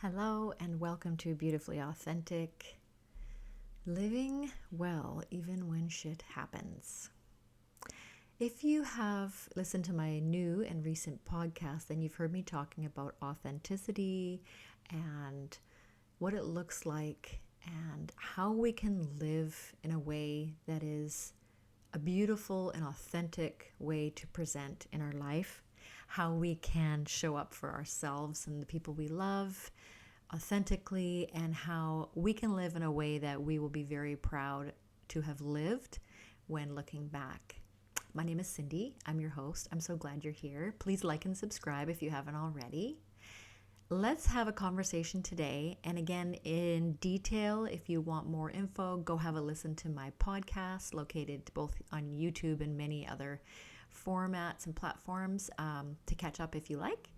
Hello, and welcome to Beautifully Authentic, living well even when shit happens. If you have listened to my new and recent podcast, then you've heard me talking about authenticity and what it looks like and how we can live in a way that is a beautiful and authentic way to present in our life, how we can show up for ourselves and the people we love authentically, and how we can live in a way that we will be very proud to have lived when looking back. My name is Cindy. I'm your host. I'm so glad you're here. Please like and subscribe if you haven't already. Let's have a conversation today. And again, in detail, if you want more info, go have a listen to my podcast located both on YouTube and many other formats and platforms to catch up if you like.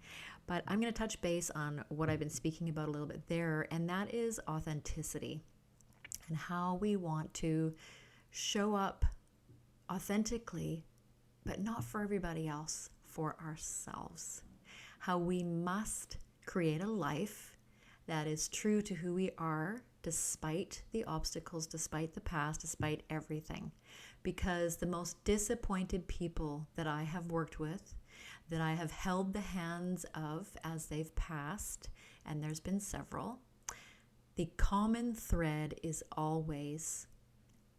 But I'm going to touch base on what I've been speaking about a little bit there, and that is authenticity and how we want to show up authentically, but not for everybody else, for ourselves. How we must create a life that is true to who we are, despite the obstacles, despite the past, despite everything. Because the most disappointed people that I have worked with, that I have held the hands of as they've passed, and there's been several, the common thread is always,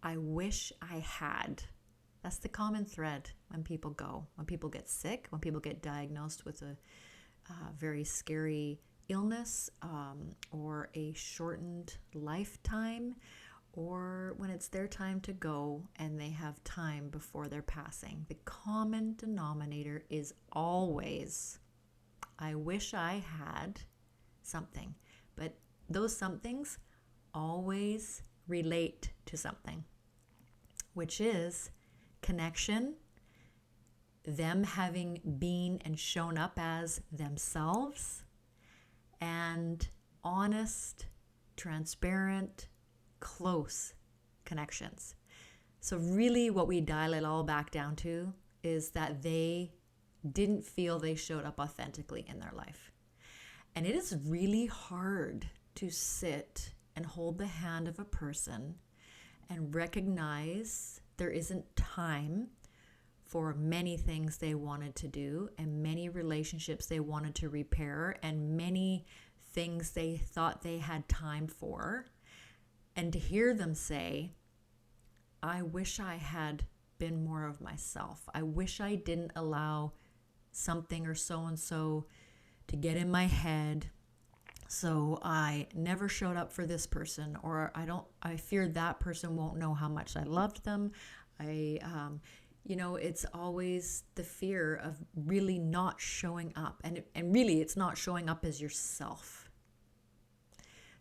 I wish I had. That's the common thread when people go, when people get sick, when people get diagnosed with a very scary illness or a shortened lifetime, or when it's their time to go and they have time before they're passing. The common denominator is always, I wish I had something. But those somethings always relate to something, which is connection, them having been and shown up as themselves, and honest, transparent, close connections. So really what we dial it all back down to is that they didn't feel they showed up authentically in their life. And it is really hard to sit and hold the hand of a person and recognize there isn't time for many things they wanted to do, and many relationships they wanted to repair, and many things they thought they had time for. And to hear them say, I wish I had been more of myself. I wish I didn't allow something or so-and-so to get in my head. So I never showed up for this person, or I feared that person won't know how much I loved them. It's always the fear of really not showing up. And really, it's not showing up as yourself.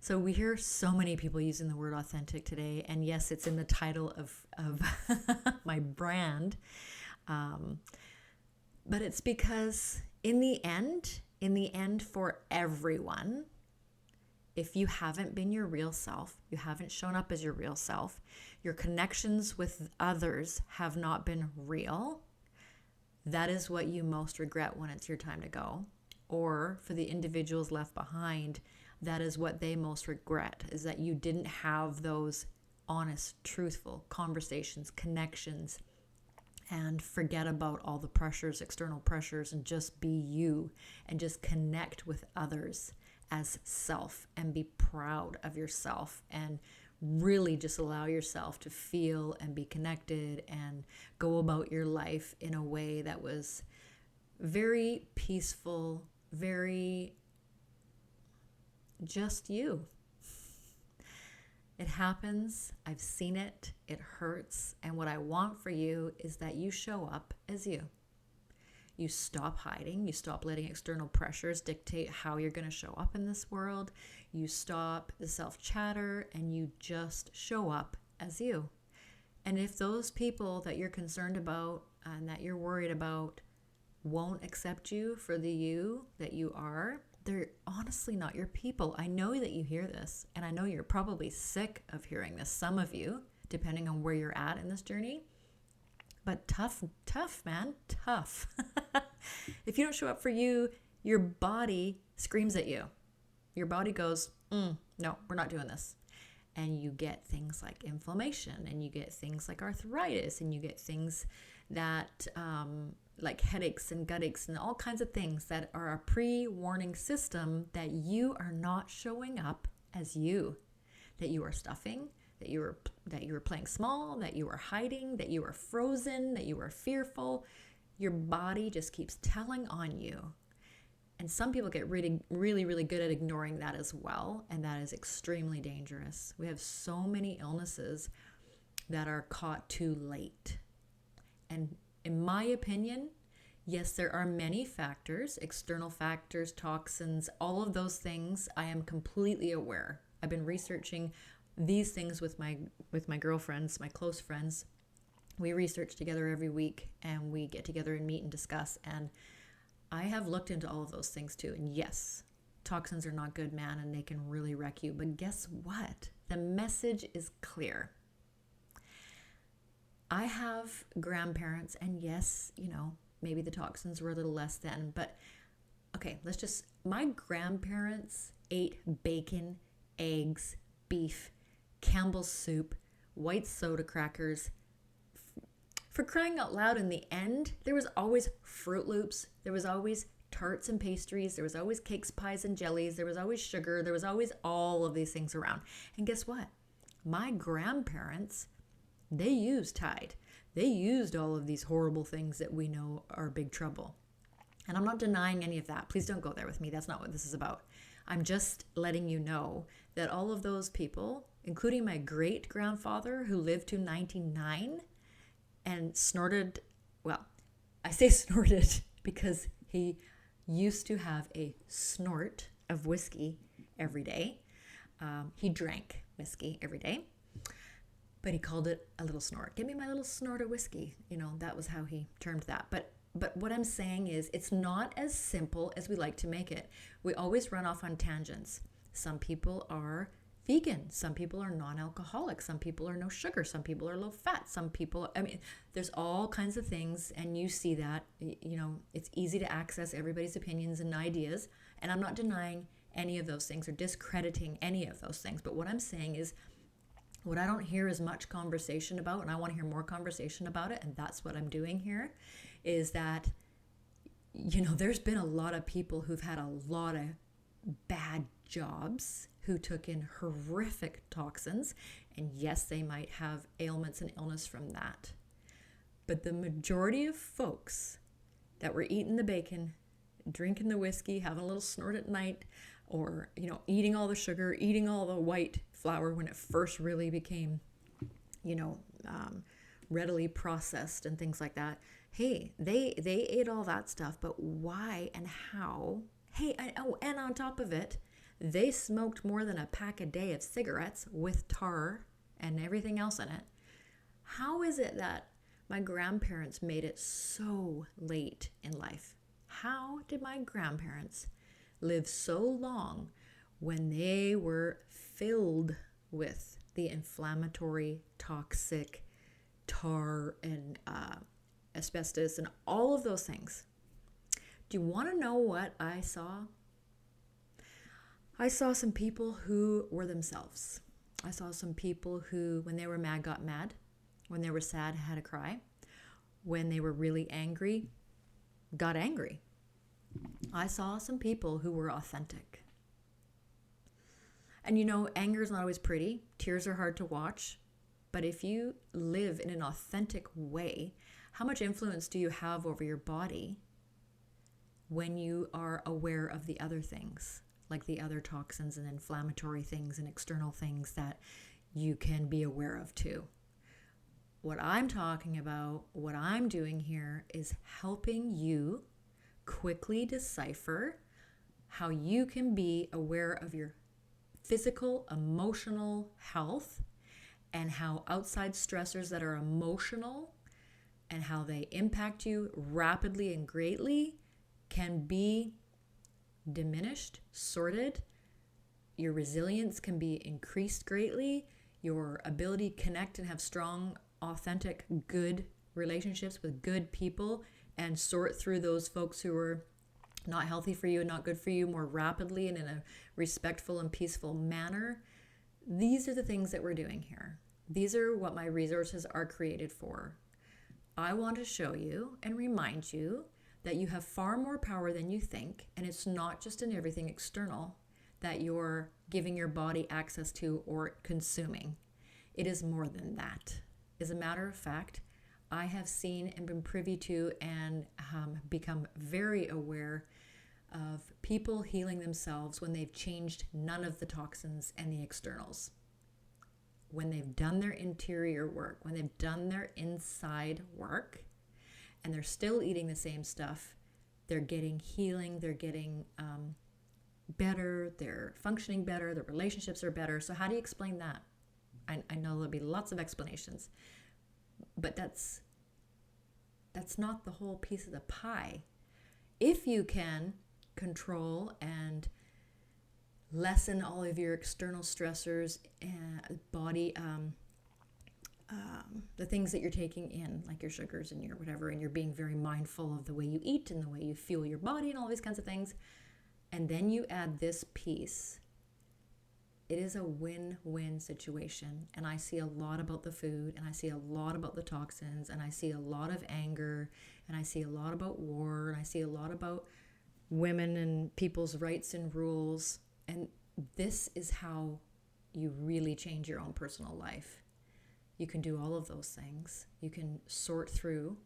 So we hear so many people using the word authentic today. And yes, it's in the title of my brand. But it's because in the end for everyone, if you haven't been your real self, you haven't shown up as your real self, your connections with others have not been real, that is what you most regret when it's your time to go. Or for the individuals left behind, that is what they most regret, is that you didn't have those honest, truthful conversations, connections, and forget about all the pressures, external pressures, and just be you and just connect with others as self and be proud of yourself and really just allow yourself to feel and be connected and go about your life in a way that was very peaceful, very just you. It happens. I've seen it. It hurts. And what I want for you is that you show up as you. You stop hiding. You stop letting external pressures dictate how you're going to show up in this world. You stop the self-chatter and you just show up as you. And if those people that you're concerned about and that you're worried about won't accept you for the you that you are, they're honestly not your people. I know that you hear this, and I know you're probably sick of hearing this, some of you, depending on where you're at in this journey. But tough, man, tough. If you don't show up for you, your body screams at you. Your body goes, no, we're not doing this. And you get things like inflammation, and you get things like arthritis, and you get things that like headaches and gut aches and all kinds of things that are a pre-warning system that you are not showing up as you, that you are stuffing, that you were playing small, that you were hiding, that you were frozen, that you were fearful. Your body just keeps telling on you. And some people get really, really, really good at ignoring that as well. And that is extremely dangerous. We have so many illnesses that are caught too late. And in my opinion, yes, there are many factors, external factors, toxins, all of those things. I am completely aware. I've been researching these things with my girlfriends, my close friends. We research together every week, and we get together and meet and discuss. And I have looked into all of those things too. And yes, toxins are not good, man, and they can really wreck you. But guess what? The message is clear. I have grandparents, and yes, maybe the toxins were a little less then. But okay, my grandparents ate bacon, eggs, beef, Campbell's soup, white soda crackers. For crying out loud, in the end, there was always Fruit Loops, there was always tarts and pastries, there was always cakes, pies, and jellies, there was always sugar, there was always all of these things around. And guess what? My grandparents, they used Tide. They used all of these horrible things that we know are big trouble. And I'm not denying any of that. Please don't go there with me. That's not what this is about. I'm just letting you know that all of those people, including my great-grandfather who lived to 99, and snorted, well, I say snorted because he used to have a snort of whiskey every day. He drank whiskey every day, but he called it a little snort. Give me my little snort of whiskey. That was how he termed that. But what I'm saying is, it's not as simple as we like to make it. We always run off on tangents. Some people are vegan. Some people are non-alcoholic. Some people are no sugar. Some people are low fat. Some people, there's all kinds of things, and you see that, it's easy to access everybody's opinions and ideas, and I'm not denying any of those things or discrediting any of those things. But what I'm saying is, what I don't hear as much conversation about, and I want to hear more conversation about it, and that's what I'm doing here, is that, there's been a lot of people who've had a lot of bad jobs, who took in horrific toxins, and yes, they might have ailments and illness from that. But the majority of folks that were eating the bacon, drinking the whiskey, having a little snort at night, or eating all the sugar, eating all the white flour when it first really became readily processed and things like that, hey, they ate all that stuff. But why and how? Hey, and on top of it, they smoked more than a pack a day of cigarettes with tar and everything else in it. How is it that my grandparents made it so late in life? How did my grandparents live so long when they were filled with the inflammatory, toxic tar and asbestos and all of those things? Do you want to know what I saw? I saw some people who were themselves. I saw some people who, when they were mad, got mad. When they were sad, had a cry. When they were really angry, got angry. I saw some people who were authentic. And anger is not always pretty. Tears are hard to watch. But if you live in an authentic way, how much influence do you have over your body when you are aware of the other things, like the other toxins and inflammatory things and external things that you can be aware of too? What I'm talking about, what I'm doing here, is helping you quickly decipher how you can be aware of your physical, emotional health, and how outside stressors that are emotional and how they impact you rapidly and greatly can be diminished, sorted. Your resilience can be increased greatly. Your ability to connect and have strong, authentic, good relationships with good people and sort through those folks who are not healthy for you, not good for you, more rapidly and in a respectful and peaceful manner. These are the things that we're doing here. These are what my resources are created for. I want to show you and remind you that you have far more power than you think, and it's not just in everything external that you're giving your body access to or consuming. It is more than that. As a matter of fact, I have seen and been privy to and become very aware of people healing themselves when they've changed none of the toxins and the externals. When they've done their interior work, when they've done their inside work, and they're still eating the same stuff, they're getting healing, they're getting better, they're functioning better, their relationships are better. So how do you explain that? I know there'll be lots of explanations, but that's not the whole piece of the pie. If you can control and lessen all of your external stressors and body, the things that you're taking in, like your sugars and your whatever, and you're being very mindful of the way you eat and the way you fuel your body and all these kinds of things, and then you add this piece, it is a win-win situation. And I see a lot about the food, and I see a lot about the toxins, and I see a lot of anger, and I see a lot about war, and I see a lot about women and people's rights and rules. And this is how you really change your own personal life. You can do all of those things. You can sort through,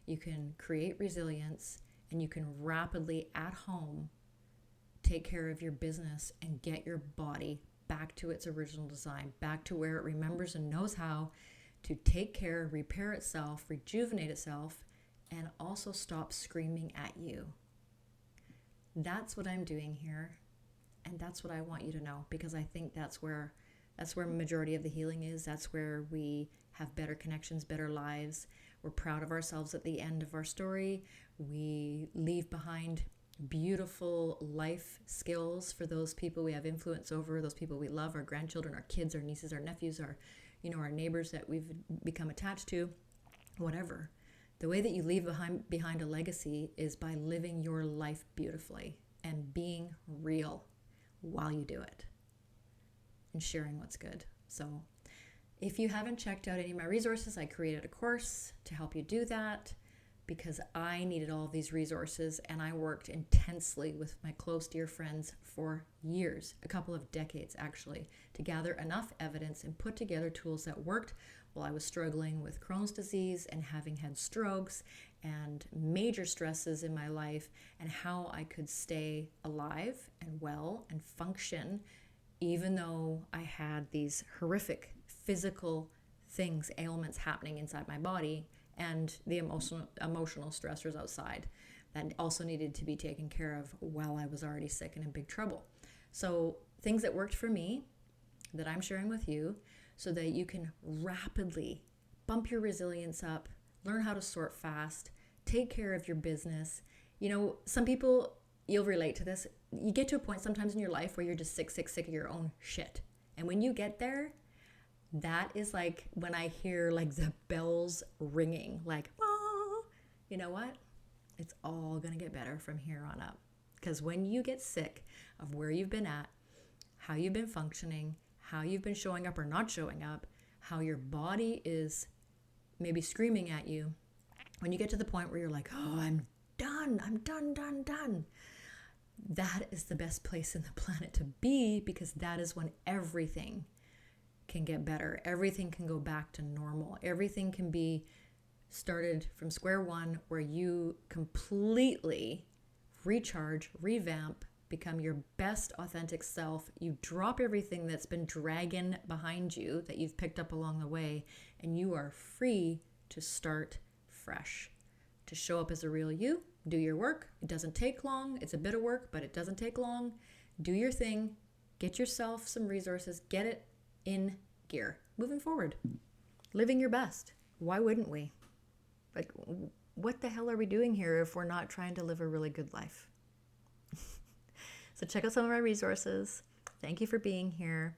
you can create resilience, and you can rapidly at home take care of your business and get your body back to its original design, back to where it remembers and knows how to take care, repair itself, rejuvenate itself, and also stop screaming at you. That's what I'm doing here, and that's what I want you to know, because I think that's where majority of the healing is. That's where we have better connections, better lives. We're proud of ourselves at the end of our story. We leave behind beautiful life skills for those people we have influence over, those people we love, our grandchildren, our kids, our nieces, our nephews, our neighbors that we've become attached to, whatever. The way that you leave behind a legacy is by living your life beautifully and being real while you do it and sharing what's good. So if you haven't checked out any of my resources, I created a course to help you do that, because I needed all of these resources, and I worked intensely with my close dear friends for years, a couple of decades actually, to gather enough evidence and put together tools that worked while I was struggling with Crohn's disease and having had strokes and major stresses in my life, and how I could stay alive and well and function even though I had these horrific physical things, ailments happening inside my body, and the emotional stressors outside that also needed to be taken care of while I was already sick and in big trouble. So things that worked for me that I'm sharing with you, so that you can rapidly bump your resilience up, learn how to sort fast, take care of your business. Some people, you'll relate to this. You get to a point sometimes in your life where you're just sick of your own shit. And when you get there, that is like when I hear like the bells ringing, like, oh, you know what? It's all going to get better from here on up. Because when you get sick of where you've been at, how you've been functioning, how you've been showing up or not showing up, how your body is maybe screaming at you, when you get to the point where you're like, oh, I'm done, that is the best place in the planet to be, because that is when everything can get better. Everything can go back to normal. Everything can be started from square one, where you completely recharge, revamp, become your best authentic self. You drop everything that's been dragging behind you that you've picked up along the way, and you are free to start fresh, to show up as a real you, do your work. It doesn't take long. It's a bit of work, but it doesn't take long. Do your thing. Get yourself some resources. Get it in gear. Moving forward. Living your best. Why wouldn't we? Like, what the hell are we doing here if we're not trying to live a really good life? So check out some of my resources. Thank you for being here.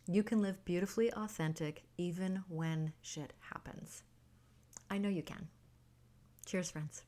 You can live beautifully authentic even when shit happens. I know you can. Cheers, friends.